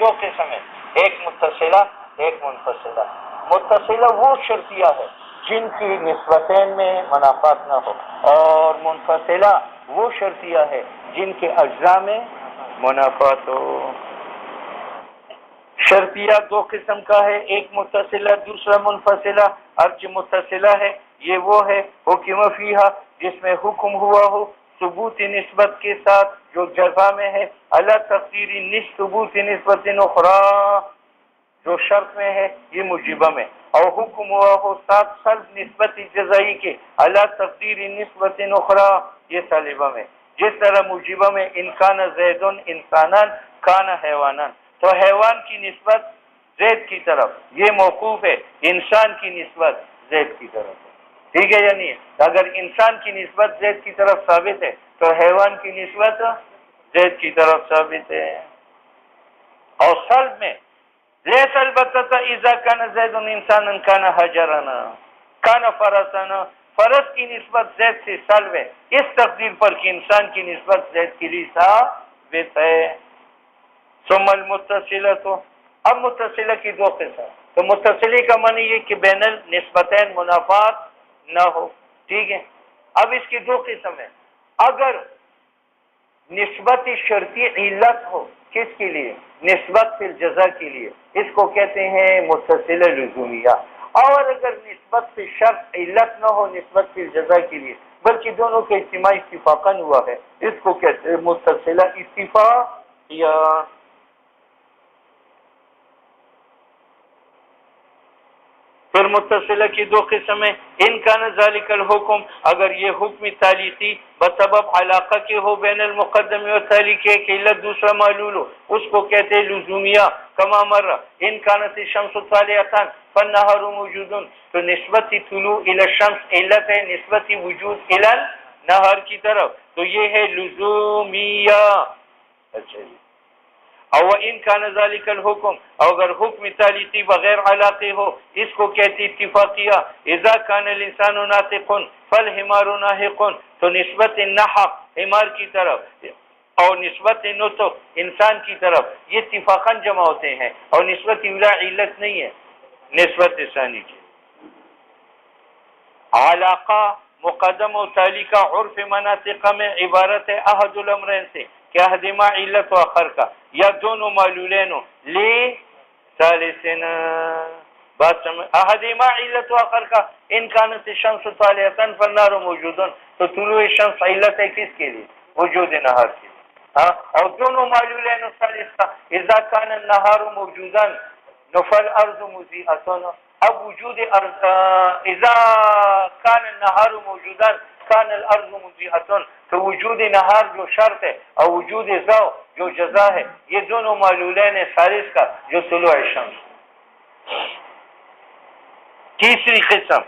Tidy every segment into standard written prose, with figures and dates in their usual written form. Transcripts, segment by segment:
دو قسم ہے، ایک متصلہ ایک منفصلہ۔ متصلہ وہ شرطیہ ہے جن کی نسبتین میں منافات نہ ہو، اور منفصلہ وہ شرطیہ ہے جن کے اجزاء میں منافات ہو۔ شرطیہ دو قسم کا ہے، ایک متصلہ دوسرا منفصلہ۔ ارچ متصلہ ہے یہ وہ ہے حکم فیہا جس میں حکم ہوا ہو ثبوت نسبت کے ساتھ جو جزا میں ہے، اللہ تقدیر ثبوت نسبت اخرى جو شرط میں ہے یہ مجیبہ میں، اور حکم ہوا ہو ساتھ سلب نسبت جزائی کے اللہ تقدیر نسبت اخرى یہ سالبہ میں۔ جس طرح مجیبہ میں انکان زید انسانان کان حیوانان، تو حیوان کی نسبت زید کی طرف یہ موقوف ہے، انسان کی نسبت زید کی طرف ہے، ٹھیک ہے یا نہیں؟ اگر انسان کی نسبت زید کی طرف ثابت ہے تو حیوان کی نسبت زید کی طرف ثابت ہے۔ اور سلب میں لیس البتہ اذا کان زید انسانا کان حجرنا کان فرسنا، فرس کی نسبت زید سے سلب ہے اس تقدیر پر کہ انسان کی نسبت زید کے لیے ثابت ہے۔ ثم المتصلہ، تو اب متصلہ کی دو قسم، تو متصلی کا معنی یہ کہ بین النسبتین منافات نہ ہو، ٹھیک ہے۔ اب اس کی دو قسم ہے، اگر نسبت شرطی علت ہو، کس کے لیے؟ نسبت فی الجزا کے لیے، اس کو کہتے ہیں متصلہ لزومیہ۔ اور اگر نسبت فی شرط علت نہ ہو نسبت فی الجزا کے لیے بلکہ دونوں کے اجتماع اتفاقاً ہوا ہے، اس کو کہتے ہیں متصلہ اتفاقیہ۔ پھر متصلہ کی دو قسم ہیں، ان کان ذالک الحکم اگر یہ حکم تعلیقی بسبب علاقہ کے ہو بین المقدم و تالی کے علت دوسرا معلول ہو، اس کو کہتے ہیں لزومیہ۔ کما مر ان کانت الشمس طالعۃ فالنہار موجود، تو نسبت طلوع الی الشمس علت ہے نسبت وجود الی النہار کی طرف، تو یہ ہے لزومیہ۔ اچھا جی، او ان کان ذالک الحکم اگر حکم تعلیقی بغیر علاقے ہو اس کو کہتی اتفاقیہ۔ اذا کان الانسان ناطق فالحمار ناحق، تو نسبت نحق حمار کی طرف اور نسبت نطق انسان کی طرف یہ اتفاقاً جمع ہوتے ہیں، اور نسبت اولا علت نہیں ہے نسبت ثانی کی۔ علاقہ مقدم و تالی کا عرف مناطق میں عبارت ہے احد الامرین سے کہ احدما علت و آخر کا یا دونوں معلولین لی ثالثین، بات سمجھ، احدما علت و آخر کا ان کانت الشمس طالعۃ فالنار موجود، تو طلوع شمس علت ہے کس کے لیے؟ وجود نہار کے لیے، ہاں، اور دونوں معلولین ثالث کا اذا کان النہار موجودا نفل ارض مضیئۃ، اب وجود ارض اذا کان النہار موجودا کان الارض مضیئۃ، تو وجود نہار جو شرط ہے اور وجود ضو جو جزا ہے یہ دونوں معلولین ثالث کا جو طلوع شمس۔ تیسری قسم،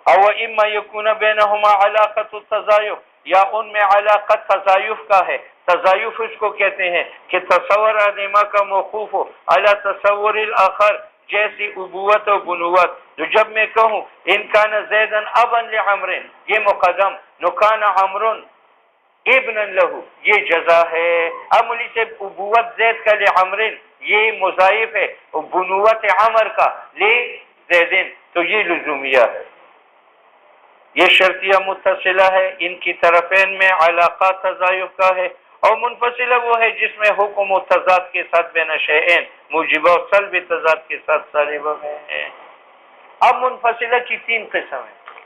او اما یکون بینہما علاقۃ التضایف، یا ان میں علاقت تضایف کا ہے۔ تضایف اس کو کہتے ہیں کہ تصور آدمہ کا موقوف ہو علی تصور الاخر، جیسی ابوت و بنوت۔ تو جب میں کہوں ان کان زیدن ابا لعمر یہ مقدم، نو کان عمر ابن لہو یہ جزا ہے۔ اب ملی سے ابوت زید کا لعمر یہ مضاعف ہے، اور بنوت عمر کا لزیدن تو یہ لزومیہ ہے۔ یہ شرطیہ متصلہ ہے، ان کی طرفین میں علاقہ تضایف کا ہے، اور منفصلہ وہ ہے جس میں حکم و تضاد کے ساتھ بین شیئین موجبہ و سلب تضاد کے ساتھ سالبہ میں ہے۔ اب منفصلہ کی تین قسم ہیں،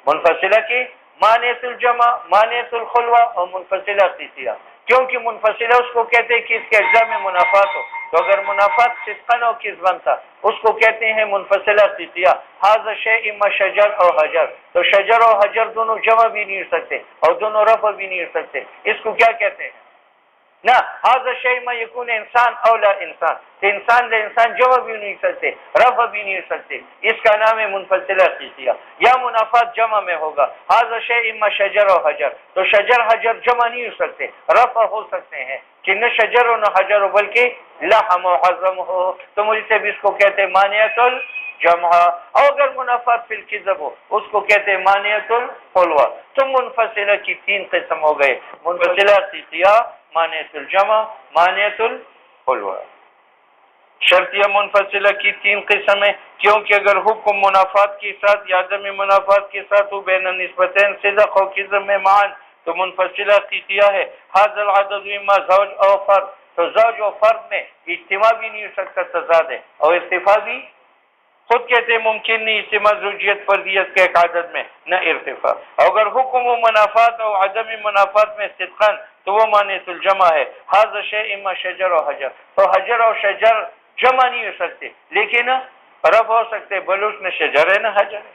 منفصلہ کی مانعۃ الجمع، مانعۃ الخلوہ اور منفصلہ قیسیہ۔ کیونکہ منفصلہ اس کو کہتے ہیں کہ اس کے اجزاء میں منافات ہو، تو اگر منافات صدقاً اور کذباً تھا اس کو کہتے ہیں منفصلہ قیسیہ۔ ھذا شیء اما شجر اور حجر، تو شجر اور حجر دونوں جمع بھی نہیں ہو سکتے اور دونوں رفع بھی نہیں ہو سکتے، اس کو کیا کہتے ہیں؟ نہ ھذا شیء ما یکون انسان او لا انسان، کہ انسان لے انسان جمع بھی نہیں سکتے رفع بھی نہیں سکتے، اس کا نام ہے منفصلہ قیسیہ۔ یا منافات جمع میں ہوگا، ھذا شیء اما شجر و حجر، تو شجر حجر جمع نہیں ہو سکتے رفع ہو سکتے ہیں کہ نہ شجر و نہ حجر ہو بلکہ لحم و عظم ہو، تو مجھ سے بھی اس کو کہتے ہیں مانعۃ الجمع۔ اور اگر منافات فی الکذب ہو اس کو کہتے ہیں مانعۃ الخلوہ۔ تو منفصلہ کی تین قسم ہو گئے، منفصلہ قیسیہ، مانعۃ الجمع، مانعۃ الخلوہ۔ شرطیہ منفصلہ کی 3 قسم ہیں، کیونکہ اگر حکم منافات کے ساتھ یا عدم منافات کے ساتھ ہو بین النسبتین صدق و کذب میں معاً تو منفصلہ قطعیہ ہے۔ حاصل عدد اما زوج او فرد، تو زوج و فرد میں اجتماع بھی نہیں ہو سکتا، تضاد ہے، اور ارتفاع بھی خود کہتے ہیں ممکن نہیں، اجتماع زوجیت فردیت کے ایک عدد میں نہ ارتفاع۔ اگر حکم و منافات اور عدم منافات میں صدقاً تو وہ مانعۃ الجمع ہے۔ حاضر شیء اما شجر و حجر، تو حجر اور شجر جمع نہیں ہو سکتے لیکن رفع ہو سکتے، بلوچ نہ شجر ہے نہ حجر ہے،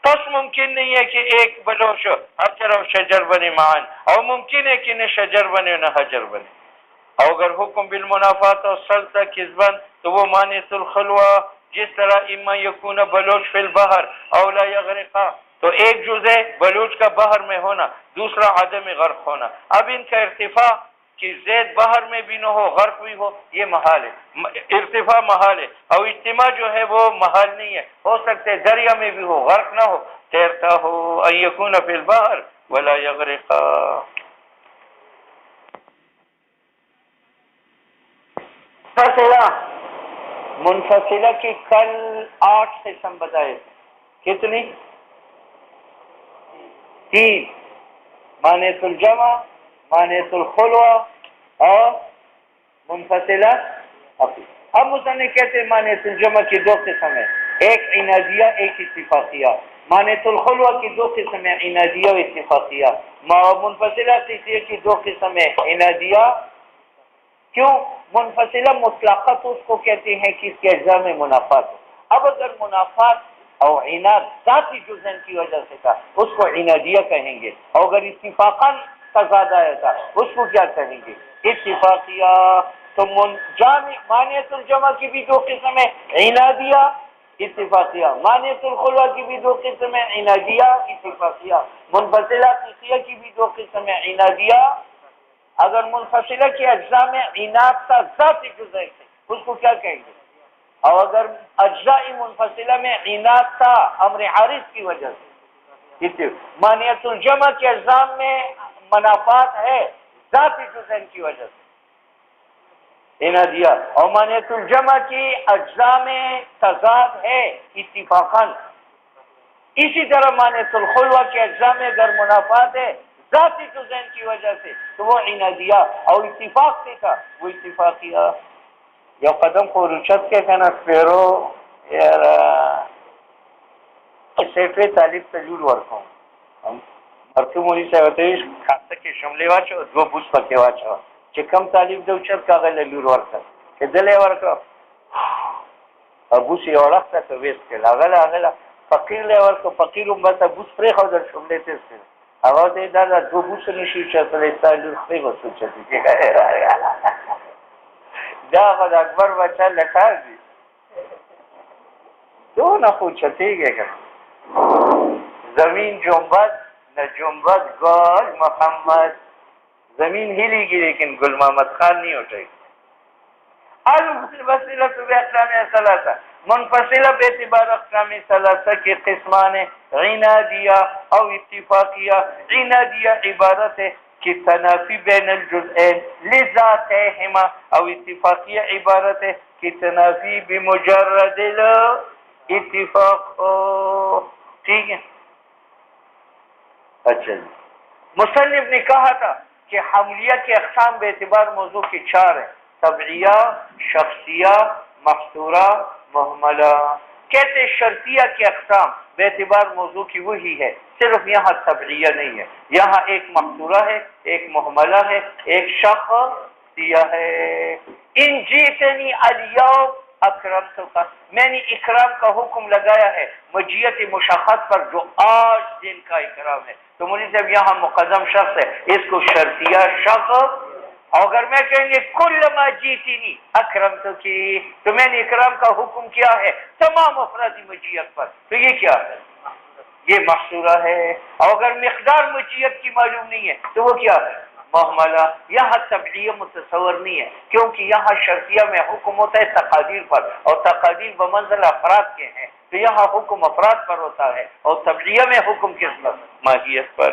پس ممکن نہیں ہے کہ ایک بلوچ حجر اور شجر بنے معاً، اور ممکن ہے کہ نہ شجر بنے نہ حجر بنے۔ اور اگر حکم بالمنافات اور سلطہ کذبن تو وہ مانعۃ الخلوہ، جس طرح اما یکون بلوچ فی البحر او لا یغرقا، تو ایک جز ہے بلوچ کا بحر میں ہونا، دوسرا عدم غرق ہونا۔ اب ان کا ارتفاع کہ زید بحر میں بھی نہ ہو غرق بھی ہو، یہ محال ہے، ارتفاع محال ہے، اور اجتماع جو ہے وہ محال نہیں ہے، ہو سکتے دریا میں بھی ہو غرق نہ ہو، تیرتا ہو ان یکون فی البحر ولا یغرقا۔ منفصلہ، منفصلہ کی کل 8 قسم بتائے، کتنی؟ 3، مانعۃ الجمع، مانعۃ الخلوہ اور منفصلہ عقلی۔ اب مصنف کہتے ہیں مانعۃ الجمع کی 2 قسم ہیں، ایک عنادیہ ایک اتفاقیہ۔ مانعۃ الخلوہ کی 2 قسم ہیں، عنادیہ و اتفاقیہ۔ منفصلہ قضیہ کی 2 قسم ہیں، عنادیہ۔ کیوں؟ منفصلہ مطلقت اس کو کہتے ہیں کہ اس کے اجزاء میں منافات ہو۔ اب اگر منافات اور عناد ذاتی جزن کی وجہ سے تھا اس کو عنادیہ کہیں گے، اور اگر اتفاقاً تضاد آیا تھا اس کو کیا کہیں گے؟ اتفاقیہ۔ تو مانعۃ الجمع کی بھی 2 قسم ہے، عنادیہ اتفاقیہ۔ مانعۃ الخلوہ کی بھی 2 قسم ہے، عنادیہ اتفاقیہ۔ منفصلہ قضیہ کی بھی 2 قسم ہے، عنادیہ۔ اگر منفصلہ کے اجزاء میں عناد کا ذاتی جزء تھے اس کو کیا کہیں گے؟ اور اگر اجزاء منفصلہ میں عناد تھا امر عارض کی وجہ سے، مانعۃ الجمع کے اجزاء میں منافات ہے ذاتی جزء کی وجہ سے عنادیہ، اور مانعۃ الجمع کی اجزاء میں تضاد ہے اتفاقاً۔ اسی طرح مانعۃ الخلوہ کے اجزاء میں اگر منافات ہے ذاتی جزء کی وجہ سے تو وہ عنادیہ، اور اتفاق سے تھا وہ اتفاقیہ۔ یا قدم کو رچت کے کہنا سپیرو یار سیٹوے طالب تجول ورکوں مرکو مولی سے ہوتے ہیں خاصة کے شملے واچو 2 بوس پکے واچو چې کم طالب دو چت کاغل لور ورکا چې دلې ورکا ابوس یو وخت ته وېست کړه هغه فقیر له ورکا فقیر هم ته بوس پرې خو در شملې ته هغه دې دا 2 بوس نشي چې ته طالب خپل وسو چې دا غد اکبر بچا لکار دی دو نہ پوچھتے گے زمین جنبت نہ جنبت گل محمد، زمین ہلی گی لیکن گل محمد خان نہیں اٹھے گی۔ المنفصلہ باقسام ثلاثہ، منفصلہ باعتبار اقسام ثلاثہ کے قسمان عنادیہ او اتفاقیہ۔ عنادیہ عبارت ہے کہ تنافی بین الجزئین لذاتہما، او اتفاقیہ عبارت ہے کہ تنافی بمجرد اتفاق ہو۔ ٹھیک ہے، اچھا جی۔ مصنف نے کہا تھا کہ حملیہ کے اقسام بے اعتبار موضوع کی 4 ہیں، طبعیہ، شخصیہ، محصورہ، محملہ۔ کہتے شرطیہ کے اقسام بے اعتبار موضوع کی وہی ہے، صرف یہاں طبعیہ نہیں ہے، یہاں ایک محصورہ ہے، ایک محملہ ہے، ایک شخصیہ ہے۔ ان جیتنی الیوم اکرمتک، میں نے اکرام کا حکم لگایا ہے مجیت مشخص پر جو آج دن کا اکرام ہے، تو مجھے جب یہاں مقدم شخص ہے اس کو شرطیہ شخص، اور اگر میں کہیں گے کل ما جیتنی اکرمتک تو میں نے اکرام کا حکم کیا ہے تمام افراد مجیت پر، تو یہ کیا ہے؟ یہ محصورہ ہے۔ اور اگر مقدار مجیت کی معلوم نہیں ہے تو وہ کیا ہے؟ محملہ۔ یہاں طبعیہ متصور نہیں ہے کیونکہ یہاں شرطیہ میں حکم ہوتا ہے تقادیر پر، اور تقادیر بمنزل افراد کے ہیں، تو یہاں حکم افراد پر ہوتا ہے، اور طبعیہ میں حکم کس پر؟ ماہیت پر۔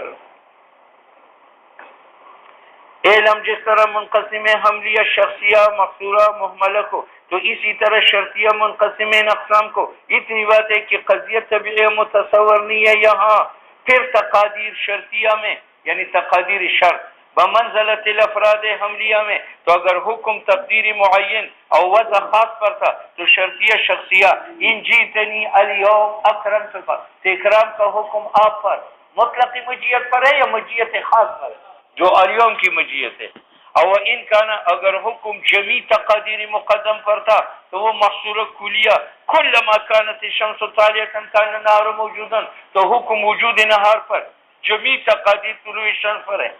علم جس طرح منقسم حملیہ شخصیہ مقصورہ محملہ کو تو اسی طرح شرطیہ منقسم اقسام کو. اتنی بات ہے کہ قضیہ طبیعی متصور نہیں ہے یہاں. پھر تقادیر شرطیہ میں یعنی تقادیر شرط بمنزلت الافراد حملیہ میں تو اگر حکم تقدیری معین اور وضع خاص پر تھا تو شرطیہ شخصیہ ان جیتنی الیوم اکرمت کا اکرام کا حکم آپ پر مطلق مجیت پر ہے یا مجیت خاص پر ہے جو الیوم کی مجیت ہے. اور ان کا اگر حکم جمی تقادیر مقدم پر تھا تو وہ محصور کلیہ کلما کانت الشمس طالعۃ کان النہار موجودا تو حکم وجود نہار پر جمی تقادیر طلوع الشمس پر ہے.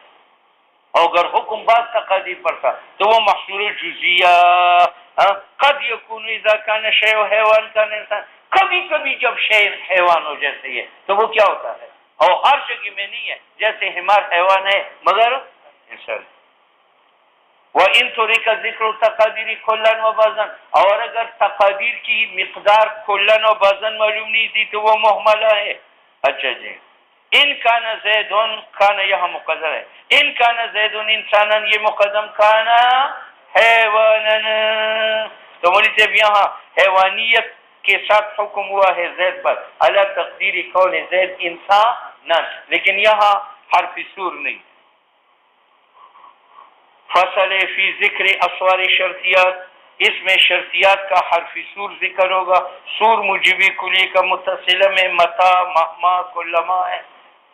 اور اگر حکم بعض تقادیر پر تھا تو وہ محصور جزیہ قد یکون اذا کان شیء حیوان کان انسان کبھی کبھی جب شیء حیوان ہو جیسے یہ تو وہ کیا ہوتا ہے اور ہر جگہ میں نہیں ہے جیسے حمار حیوان ہے مگر انسان. وَإِن تُرِكَ ذِكْرُ تَقَادِيرِ كُلًّا وَبَعْضًا اور اگر تقادیر کی مقدار کلن و بعضاً معلوم نہیں تھی تو وہ محملہ ہے. اچھا جی ان کانا زیدون کانا یہاں مقدر ہے ان کانا زیدون انساناً یہ مقدم کانا حیواناً تو مولی صاحب یہاں حیوانیت کے ساتھ حکم ہوا ہے زید پر علی تقدیر کون زید انساناً لیکن یہاں حرف سور نہیں. فصل فی ذکر اسوار شرطیات اس میں شرطیات کا حرف سور ذکر ہوگا. سور مجیبی کلی کا متصلہ میں متا مہما کلما ہے.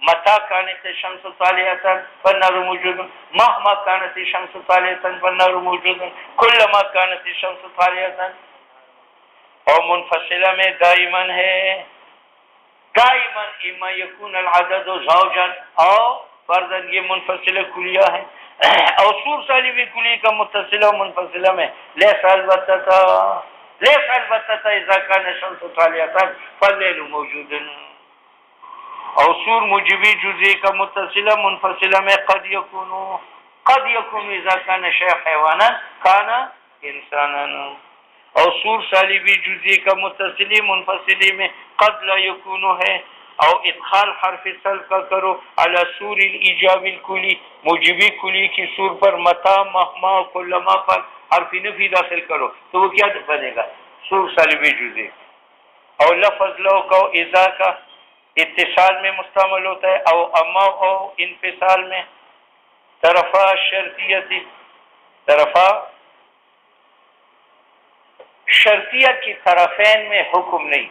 متا کانت شمس طالعۃ فالنار موجود مہما کانت شمس طالعۃ فالنار موجود کلما کانت شمس طالعۃ. اور منفصلہ میں دائما ہے دائما اما یکون العدد زوجا اور فرضاً یہ منفصلہ کلیہ ہے. اور سور سالبی کلی کا متصلہ و منفصلہ میں لیس البتہ اذا کان الشمس طالعۃ فاللیل موجود. اور سور مجبی جزئی کا متصلہ منفصلہ میں قد یکون اذا کان شیء حیوانا کان انسانا. اور سور سالبی جزئی کا متصلی منفصلی میں قد لا یکون ہے. اور ادخال حرف سل کا کرو علی سور الایجاب الکلی موجبی کلی کی سور پر متا مہما کلما پر حرف نفی داخل کرو تو وہ کیا بنے گا سور سالبی جزئی. اور لفظ لو کو اذا کا اتصال میں مستعمل ہوتا ہے او اما او انفصال میں. طرفہ شرطیت طرفہ شرطیہ کی طرفین میں حکم نہیں.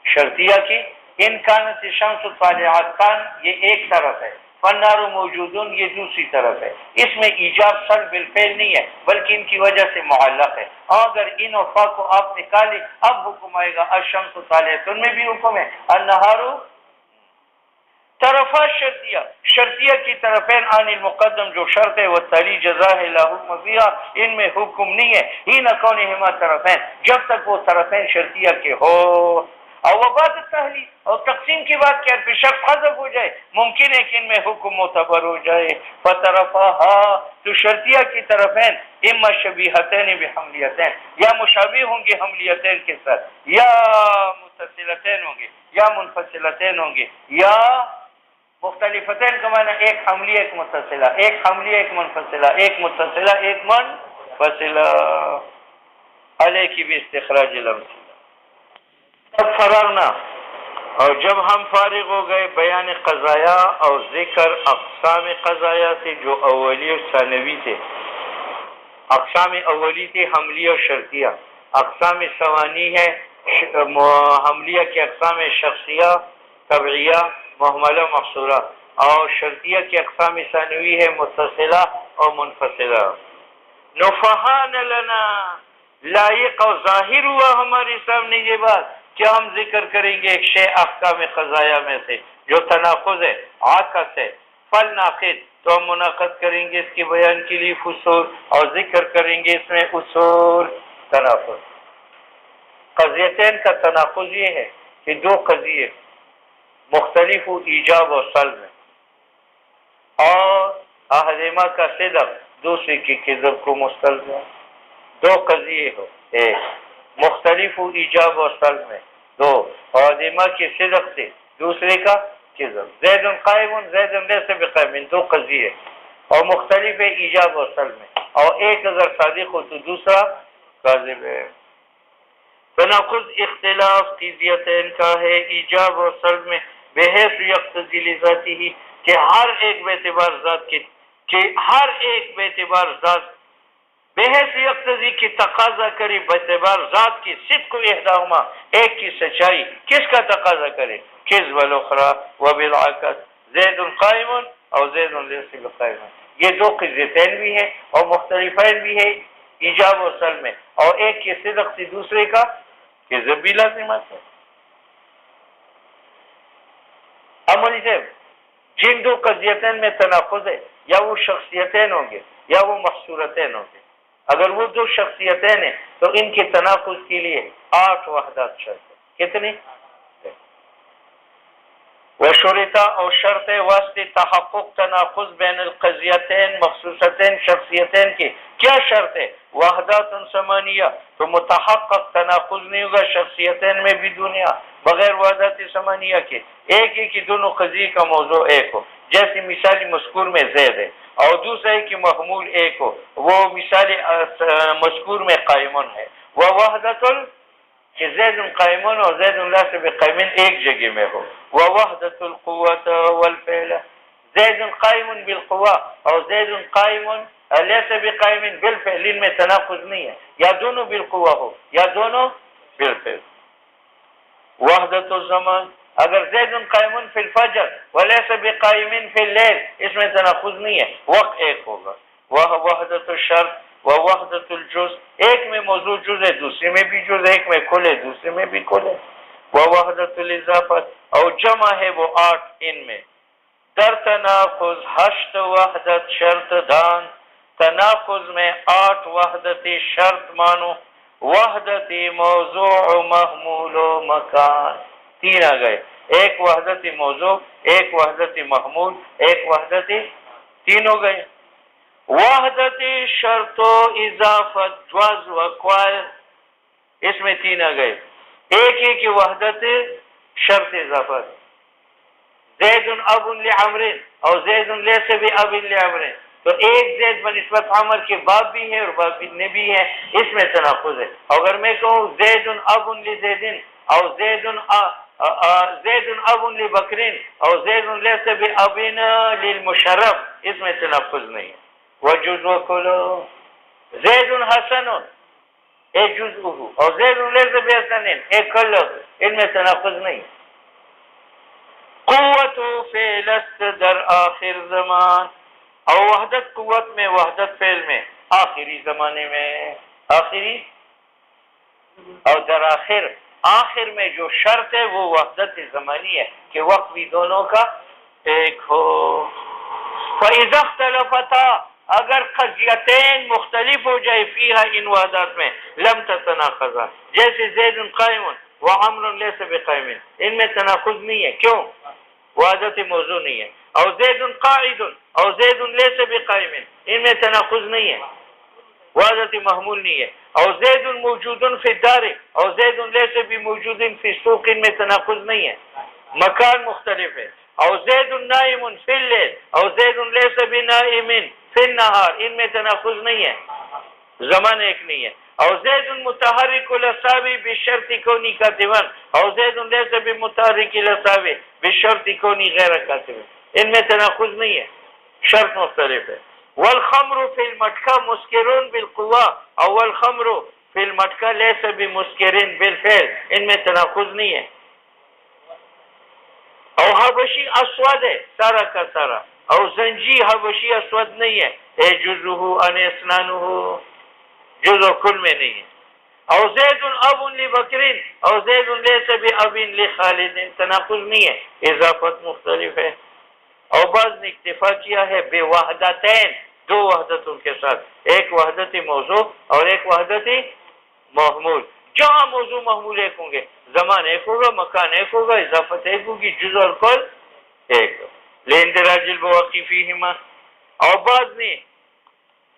شرطیہ کی ان کانت شمس طالعۃ یہ ایک طرف ہے فالنار موجودون یہ دوسری طرف ہے. اس میں ایجاب سر بالفعل نہیں ہے بلکہ ان کی وجہ سے معلق ہے. اگر ان وفا کو آپ نکالیں اب حکم آئے گا الشمس طالعۃ میں بھی حکم ہے النہار طرفہ شرطیہ کی طرفین عن المقدم جو شرط ہے وہ تالی جزا ہے لا حکم فیہا ان میں حکم نہیں ہے ہی نہ کونہما طرفین جب تک وہ طرفین شرطیہ کے ہو. اور وہ بات تحلیل اور تقسیم کی بات کیا ہے شرط حذف ہو جائے ممکن ہے کہ ان میں حکم معتبر ہو جائے. فطرفہا تو شرطیہ کی طرفین اما شبیہتین بحملیتین یا مشابہ ہوں گے حملیتین کے ساتھ یا متصلتین ہوں گے یا منفصلتین ہوں گے یا مختلفتین کا معنی ایک حملی ایک متصلہ ایک حملی ایک منفصلہ ایک متصلہ ایک منفصلہ. علیہ کی بھی استخراج الامثلہ. تب فرغنا اور جب ہم فارغ ہو گئے بیان قضایا اور ذکر اقسام قضایا سے جو اولی اور ثانوی تھے. اقسام اولی تھی حملیہ اور شرطیہ. اقسام ثوانی ہے حملیہ کے اقسام شخصیہ طبعیہ محملہ مقصورہ اور شرطیہ کی اقسام ثانوی ہے متصلہ اور منفصلہ. نفحان لنا لائق اور ظاہر ہوا ہمارے سامنے یہ بات کہ ہم ذکر کریں گے ایک شے احکام قضایا میں سے جو تناقض ہے عاکس ہے فلناقض تو ہم منعقد کریں گے اس کے بیان کے لیے فصول اور ذکر کریں گے اس میں اصول تناقض. قضیتین کا تناقض یہ ہے کہ دو قضیے مختلف ایجاب و سلب میں اور احدہما کا صدق دوسرے کی کذب کو مستلزم. دو قضیے ہو ایک مختلف ایجاب و سلب میں دو احدہما کے صدق سے دوسرے کا کذب. زید قائم زید لیس بقائم دو قضیے اور مختلف ہے ایجاب اور سلب میں، اور ایک اگر صادق ہو تو دوسرا کاذب ہے۔ تناقض اختلاف تیزیتین کا ہے ایجاب اور سلب میں، بحیث یقتضی لذاتی ہی، کہ ہر ایک بیعتبار ذات کی، کہ ہر ایک بیعتبار ذات بحیث یقتضی کی تقاضا کرے باعتبار ذات کی صدق و احداہما، ایک کی سچائی، کس کا تقاضا کرے؟ کذب الاخری وبالعکس، زید قائم اور زید لیس بقائم، یہ دو قضیتین بھی ہیں اور مختلفین بھی ہیں ایجاب و سلب میں، اور ایک کی صدق سے دوسرے کا کذب بھی لازمت ہے۔ عملی صاحب، جن دو قضیتین میں تناقض ہے، یا وہ شخصیتین ہوں گے یا وہ محصورتین ہوں گے، اگر وہ دو شخصیتین ہیں تو ان کے تناقض کے لیے 8 وحدات شرط ہے۔ کتنی؟ وشرطہ اور شرط واسطے تحقق تناقض بین القضیتین مخصوصتین شخصیتین کی کیا شرط ہے؟ وحدات ثمانیہ، تو متحقق تناقض نہیں ہوگا شخصیتین میں بھی دنیا بغیر وحدات ثمانیہ کے، ایک ہی کہ دونوں قضیے کا موضوع ایک ہو، جیسے مثالی مذکور میں زید ہے اور دوسرا ہے کہ محمول ایک ہو، وہ مثالی مذکور میں قائمن ہے، وہ وحدت کہ زید قائمن اور زید لیس بقائمن ایک جگہ میں ہو، ووحدت القوت والفعل، زید قائم بالقوا اور زید قائم لیس بقائمن بالفعل، ان میں تناقض نہیں ہے، یا دونوں بالقوا ہو یا دونوں بالفعل۔ وحدت الزمان، اگر زید قائم فی الفجر ولیس بقائم فی اللیل، اس میں تناقض نہیں ہے، وقت ایک ہوگا۔ وہ وحدت الشرط و وحدت الجز، ایک میں موضوع جز ہے دوسرے میں بھی جز، ایک میں کل ہے دوسرے میں بھی کل ہے۔ وہ وحدت الاضافت، اور جمع ہے وہ 8 ان میں۔ در تناقض 8 وحدت شرط دان، تناقض میں 8 وحدت شرط مانو، وحدت موضوع محمول و مکان، 3 آ گئے، ایک وحدت موضوع، ایک وحدت محمول، ایک وحدت، 3 ہو گئے۔ وحدت شرط و اضافت جواز و اقوال، اس میں 3 آ گئے، ایک ہی کہ وحدت شرط اضافت، زید اب لعمر اور زید لیس باب لعمر، تو ایک زید بنسبت عمر کے باپ بھی ہے اور باپ نے بھی ہے، اس میں تناقض ہے۔ اگر میں کہوں زید اب لزید اور زید اب لبکرین اور زید لیس باب للمشرف، اس میں تناقض نہیں ہے۔ وجز وکلو، زید حسن ایک جزء اور زید لیس بحسن ایک کلو، ان میں تناقض نہیں۔ قوت فعل است در آخر زمان، اور وحدت قوت میں وحدت فعل میں آخری زمانے میں، آخری اور در آخر، آخر میں جو شرط ہے وہ وحدت زمانی ہے کہ وقت بھی دونوں کا ایک ہو۔ فَإِذَا اخْتَلَفَتَا، اگر قضیتین مختلف ہو جائے فیہا ان وحدات میں، لم تتناقضا، جیسے زید قائم وعمر لیس بقائم، ان میں تناقض نہیں ہے، کیوں؟ وحدت موضوع نہیں ہے۔ اور زید قاعد اور زید لیس بقائم، ان میں تناقض نہیں ہے، وحدت محمول نہیں ہے۔ اور زید موجود فی الدار اور زید لیس بموجود فی السوق، ان میں تناقض نہیں ہے، مکان مختلف ہے۔ اور زید نائم فی اللیل اور زید لیس بنائم فی النہار، ان میں تناقض نہیں ہے، زمان ایک نہیں ہے۔ اور زید متحرک الاصابع بشرط کونی کاتبا اور زید لیس بمتحرک الاصابع بشرط کونی غیر کاتب، ان میں تناقض نہیں ہے، شرط مختلف ہے۔ والخمر فی المٹکا مسکرون بالقوا اور والخمر فی المٹکا لیس بمسکرین بالفعل، ان میں تناقض نہیں ہے۔ اور حبشی اسود ہے سارا کا سارا، اور زنجی حبشی اسود نہیں ہے، اے جزو ان اسنانہ، جزو کل میں نہیں ہے۔ اور زید اب لبکرین اور زید لیس باب لخالد، تناقض نہیں ہے، اضافت مختلف ہے۔ اور بعض نے اکتفا کیا ہے بے وحدتین، 2 وحدتوں کے ساتھ، ایک وحدت موضوع اور ایک وحدت محمول، جہاں موضوع محمول ایک ہوں گے، زمان ایک ہوگا، مکان ایک ہوگا، اضافت ایک ہوگی، جزء اور کل ایک، لاندراج البواقی فیہما۔ اور بعض نے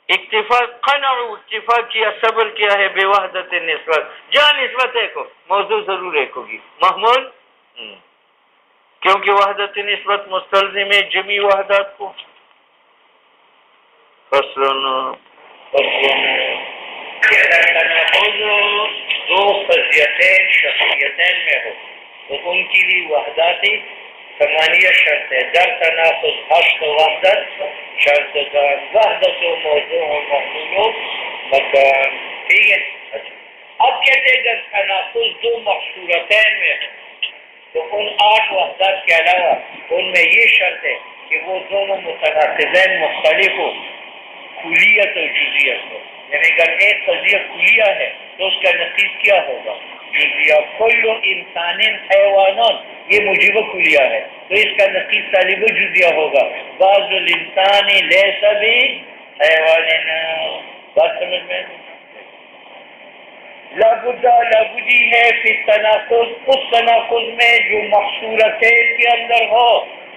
اکتفا کیا، صبر کیا ہے بے وحدت نسبت، جہاں نسبت ایک ہو موضوع ضرور ایک ہوگی، محمول کیونکہ وحدت نسبت مستلزم ہے جمی وحدات کو۔ کہ اگر تناقض دو قضیتین شخصیتین میں ہو تو ان کی بھی وحدت ثمانیہ شرط ہے. در تناقض حشد و وحدت شرط دان وحدت و موضوع و محمول و مکان. ٹھیک ہے. اب کہتے ہیں اگر تناقض دو محصورتین میں ہو تو ان 8 وحدت کے علاوہ ان میں یہ شرط ہے کہ وہ دونوں متناقضین مختلف ہو، کلیت و جزیت ہو. یعنی اگر ایک قضیہ کلیہ ہے تو اس کا نقیض کیا ہوگا؟ جزیہ. کل انسان حیوانان یہ موجب کلیہ ہے تو اس کا نقیض طالب جزیہ ہوگا. بعض الانسان لیس بحیوان. بات سمجھ میں؟ لابدی ہے فی التناقض، اس تناقض میں جو محصورتین کے اندر ہو،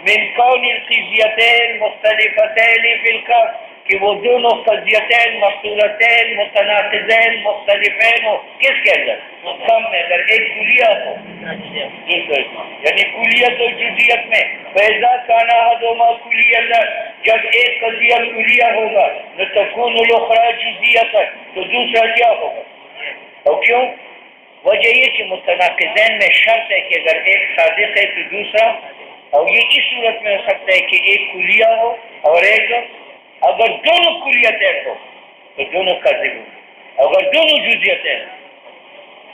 من کون القضیتین مختلفتین فی الکف، کہ وہ دونوں قضیتین محصورتین متناقضین مختلفین ہو. کس کے اندر؟ کم میں. اگر ایک کلیہ ہو یعنی کلیت و جزیت میں فیضا کانا حدوما کلیہ اللہ، جب ایک قضیہ کلیہ ہوگا تکون الاخرى جزیت تو دوسرا کیا ہوگا؟ اور کیوں؟ وجہ یہ کہ متناقضین میں شرط ہے کہ اگر ایک صادق ہے تو دوسرا، اور یہ اس صورت میں ہو سکتا ہے کہ ایک کلیہ ہو اور ایک، اگر دونوں کلیتیں ہو تو دونوں کاذب ہوں گے، اگر دونوں جزیتیں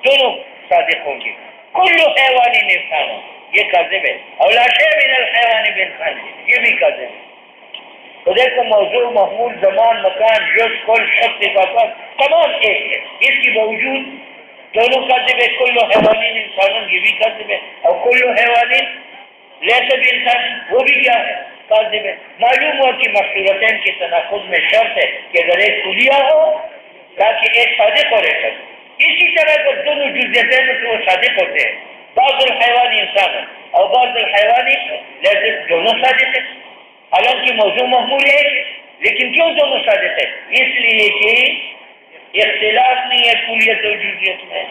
دونوں صادق ہوں گے. کل حیوان انسان یہ کاذب ہے، اور لا شیء من الحیوان بانسان یہ بھی کاذب ہے. تو دیکھو موضوع محمول زمان مکان جز کل شخص اضافات تمام ایک ہے، اس کے باوجود دونوں کاذب ہے. کل حیوان انسان یہ بھی کاذب ہے، اور کل حیوان لیس بانسان وہ بھی کیا ہے؟ کاذب ہے. معلوم ہوا کہ محصورتین کے تناقض میں شرط ہے کہ اگر ایک کلیہ ہو تاکہ ایک صادق اور ایک کاذب. اسی طرح اگر دونوں جزیتین تو وہ صادق ہوتے ہیں. بعض الحیوان انسان اور بعض الحیوان لیس دونوں صادق ہیں، حالانکہ موضوع محمول ہے لیکن کیوں دونوں صادق ہے؟ اس لیے کہ اختلاف نہیں ہے کلیت اور جزیت میں.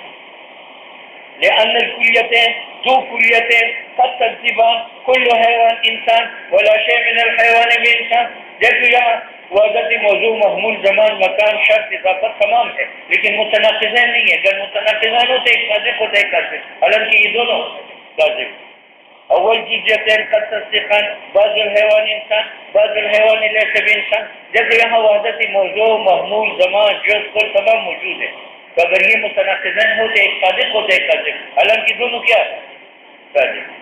لأن الکلیتیں دو کلیتیں قد تکذبان کل حیوان انسان ولا شیء من الحیوان بانسان. دیکھو یہاں وحدت موضوع محمول زمان مکان شرط اضافت تمام ہے لیکن متناقضین نہیں ہے. اگر متناقضان ہوتے ایک صادق ہوتا ایک کاذب، حالانکہ یہ دونوں کاذب. اول جزیتین قد تصدیقان بعض الحیوان انسان بعض الحیوان لیس بانسان. جیسے یہاں وحدت موضوع محمول زمان جز کل تمام موجود ہے، تو اگر یہ متناقضین ہوتے ایک صادق ہوتا ایک کاذب، حالانکہ دونوں کیا کاذب.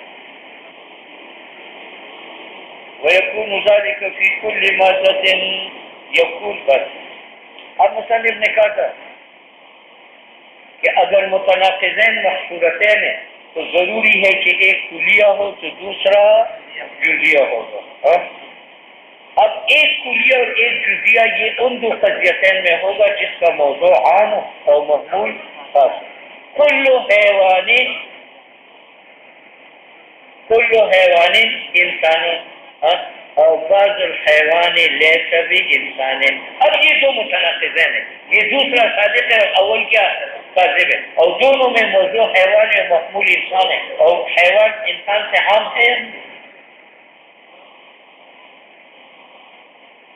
وَيَكُونُ ذَلِكَ فِي كُلِّ مَادَّةٍ يَكُونُ. بس اب مصنف نے کہا تھا کہ اگر متناقضین محصورتین ہیں تو ضروری ہے کہ ایک کلیہ ہو تو دوسرا جزیہ ہوگا. اب ایک کلیہ اور ایک جزیہ یہ ان دو قضیتین میں ہوگا جس کا موضوع عام اور محمول خاص. کل حیوان انسان اور بعض الحیوان لیس بانسان. اب یہ دو متناقضین ہیں، یہ دوسرا صادق ہے اور اول کیا کاذب ہے، اور دونوں میں موضوع حیوان ہے محمول انسان ہے، اور حیوان انسان سے عام ہے.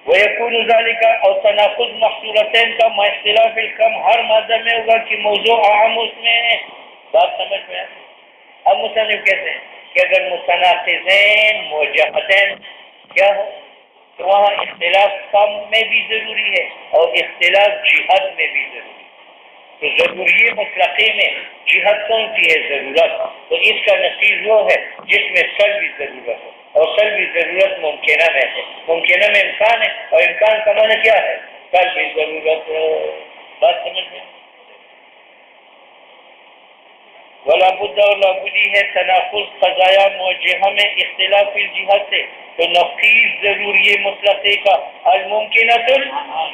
وَيَكُونُ ذَلِكَ اور تناقض محصورتین کا مع اختلاف الکم ہر مادہ میں ہوگا کہ موضوع عام اس میں ہے. بات سمجھ میں؟ اب مصنف کہتے ہیں کہ اگر متناقضین موجہتین کیا ہو تو وہاں اختلاف کم میں بھی ضروری ہے اور اختلاف جہت میں بھی ضروری ہے. تو ضروری مطلقے میں جہت کون سی ہے؟ ضرورت. تو اس کا نتیج وہ ہے جس میں سلبی ضرورت ہو، اور سلبی ضرورت ممکنہ میں ہے. ممکنہ میں امکان ہے اور امکان کا معنی کیا ہے؟ سلبی ضرورت. بات سمجھ میں؟ ولا بد اور لابدی ہے تناقض قضایا موجہہ میں اختلاف الجہت سے تو نقیض ضروری مطلقے کا الممکنۃ،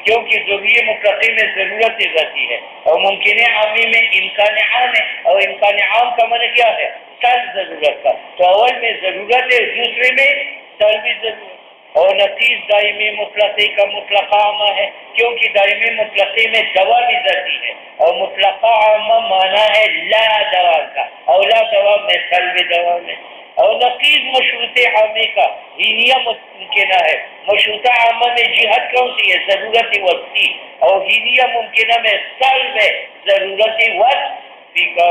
کیونکہ ضروری مطلقے میں ضرورت ذاتی ہے اور ممکن عامی میں امکان عام ہے، اور امکان عام کا معنی کیا ہے؟ سلب ضرورت کا. تو اول میں ضرورت ہے دوسرے میں سلبی ضرورت. اور نقیض دائمی مطلقے کا مطلقہ عامہ ہے کیونکہ دائمی مطلقے میں دوام ذاتی ہے اور مطلقہ عامہ معنی ہے لا دوام کا، اور لا دوام میں سلب دوام ہے. اور نقیض مشروط عامے کا ہینیہ ممکنہ ہے. مشروطہ عامہ میں جہت کون سی ہے؟ ضرورت وقتی. اور ہینیہ ممکنہ میں سلب ہے ضرورت وقتی کا.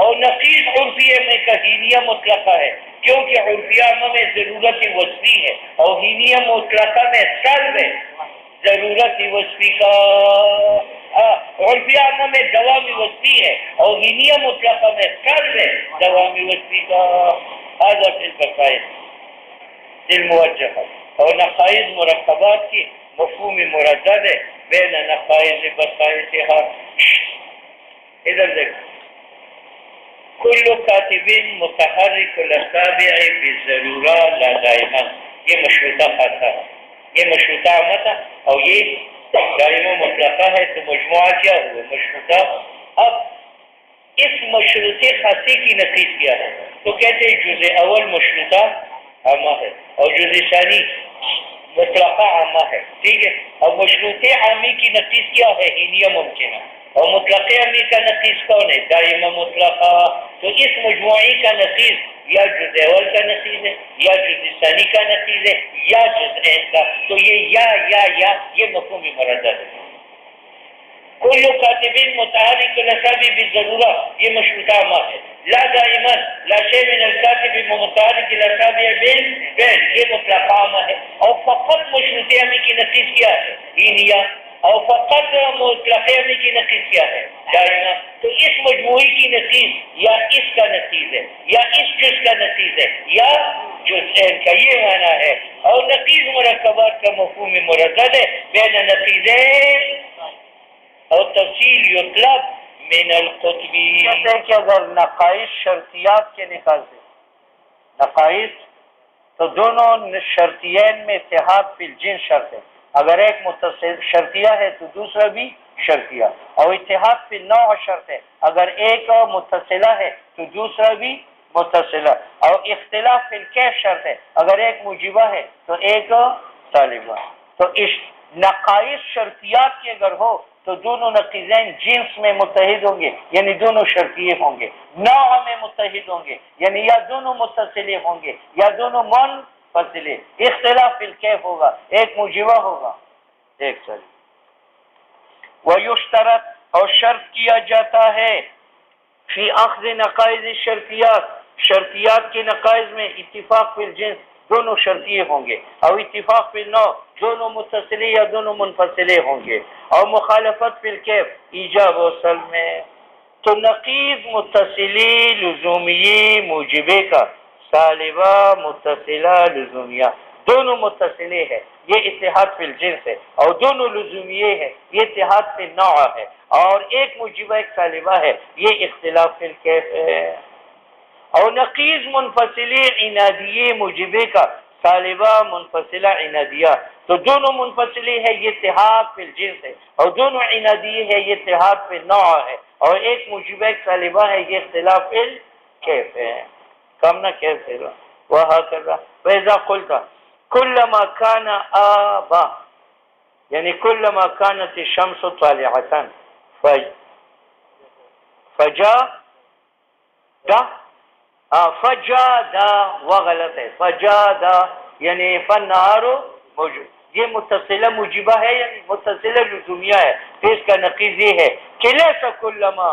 اور نقیض عرفیہ میں کا ہینیہ مطلقہ ہے کیونکہ عرفیہ عامہ میں ضرورت وصفی ہے اور ہینیہ مطلقہ میں سلب ہے ضرورت وصفی کا. عرفیہ عامہ میں دوامی وصفی ہے اور ہینیہ مطلقہ میں سلب ہے دوامی وصفی کا. هذا في البقائد الموجهة. اور نقائض مرکبات کی مفہوم مردد ہے بین نقائض بقائدها. ادھر دیکھ کل کاتب متحرک الاصابع بالضرورہ لا دائما. یہ مشروطہ خاصہ ہے، یہ مشروطہ عامہ تھا اور یہ دائم و مطلقہ ہے. تو مجموعہ کیا ہوا؟ مشروطہ. اب اس مشروطے خاصے کی نقیض کیا ہے؟ تو کہتے ہیں جزء اول مشروطہ عامہ ہے اور جزء ثانی مطلقہ عامہ ہے. ٹھیک ہے. اور مشروطے عامی کی نقیض کیا ہے؟ ہینیہ ممکنہ. اور مطلق عامی کا نقیض کون ہے؟ دائمہ مطلقہ. تو اس مجموعی کا نقیض یا جزء اول کا نقیض ہے یا جزء ثانی کا نقیض ہے یا جزء این کا. تو یہ یا یہ مفہوم مردد ہے. کل کاتب متحرک الاصابع بالضرورہ یہ مشروطہ عامہ ہے. لا دائما لا شیء من الکاتب متحرک الاصابع بالفعل یہ مطلق عامہ ہے. اور فقط مشروط عامی کی نقیض کیا ہے؟ ہینیہ. اور فقط مطلق عامی کی نقیض کیا ہے؟ دائما. تو اس مجموعی کی نقیض یا اس کا نقیض ہے یا اس جز کا نقیض ہے یا جزءین کا. یہ معنی ہے. اور نقیض مرکبات کا مفہوم مردد ہے بین نقیضین. اور تفصیل یطلب من القطبی. کہتے ہیں کہ اگر نقائص شرطیات کے نکال سے نقائص تو دونوں شرطیین میں اتحاد فی الجنس شرط ہے. اگر ایک متصل شرطیہ ہے تو دوسرا بھی شرطیہ. اور اتحاد فی النوع شرط ہے. اگر ایک متصلہ ہے تو دوسرا بھی متصلہ. اور اختلاف فی الکیف شرط ہے. اگر ایک موجبہ ہے تو ایک طالبہ. تو اس نقائص شرطیات کی اگر ہو تو دونوں نقیضین جنس میں متحد ہوں گے یعنی دونوں شرطیے ہوں گے. نوع میں متحد ہوں گے یعنی یا دونوں متصلے ہوں گے یا دونوں منفصلے. اختلاف فی الکیف ہوگا، ایک موجبہ ہوگا ایک طالب. ویشترط اور شرط کیا جاتا ہے فی اخذ نقائض شرطیات شرطیات کے نقائض میں اتفاق فی الجنس دونوں شرطیے ہوں گے اور اتفاق فی النوع دونوں متصلے یا دونوں منفصلے ہوں گے. اور مخالفت فی الکیف ایجاب و سلب میں. تو نقیض متصلی لزومیہ موجبے کا سالبہ متصلہ لزومیہ دونوں متصلے ہیں یہ اتحاد فی الجنس ہے. اور دونوں لزومیے ہیں یہ اتحاد فی النوع ہے. اور ایک موجبہ ایک سالبہ ہے یہ اختلاف فی الکیف ہے. اور نقیض منفصلی عنادیہ موجبے کا سالبہ منفصلہ عنادیہ تو دونوں منفصلی ہے یہ اتحاد فی الجنس ہے اور دونوں عنادیہ ہے یہ اتحاد فی النوع ہے. اور ایک موجبہ ایک سالبہ ہے یہ اختلاف فی الکیف ہے. کم نہ کیف ہے وہاں کر رہا. فَإِذَا قُلْتَ كُلَّمَا كَانَ آبا یعنی كُلَّمَا كَانَتِ الشَّمْسُ طَالِعَةً فجادا وغلط ہے. فجادا یعنی فالنہار موجود یہ متصلہ موجبہ ہے یعنی متصلہ لزومیہ ہے. تو اس کا نقیض یہ ہے کہ لیس کلما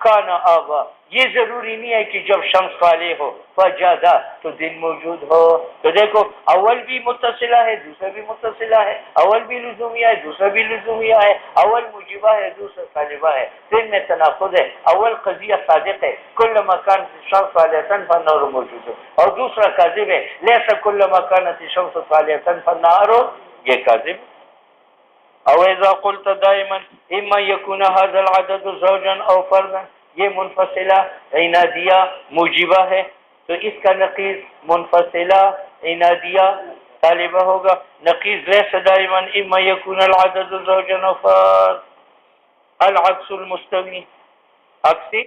کان آبا یہ ضروری نہیں ہے کہ جب شمس طالع ہو فجادا تو دن موجود ہو. تو دیکھو اول بھی متصلہ ہے دوسرا بھی متصلہ ہے. اول بھی لزومیہ ہے دوسرا بھی لزومیہ ہے. اول موجبہ ہے دوسرا طالبہ ہے. دن میں تناقض ہے. اول قضیہ صادق ہے کلما کان الشمس طالعۃ فالنہار موجود ہے اور دوسرا کاذب ہے لیس کلما کانت الشمس طالعۃ فالنہار یہ کاذب. او اذا قلت دائما اما يكون هذا العدد زوجا او فردا یہ منفصلہ عنادیہ موجبہ ہے تو اس کا نقیض منفصلہ عنادیہ طالبہ ہوگا. نقیض لیس دائما اما يكون العدد زوجا او فردا العكس المستوي عکسی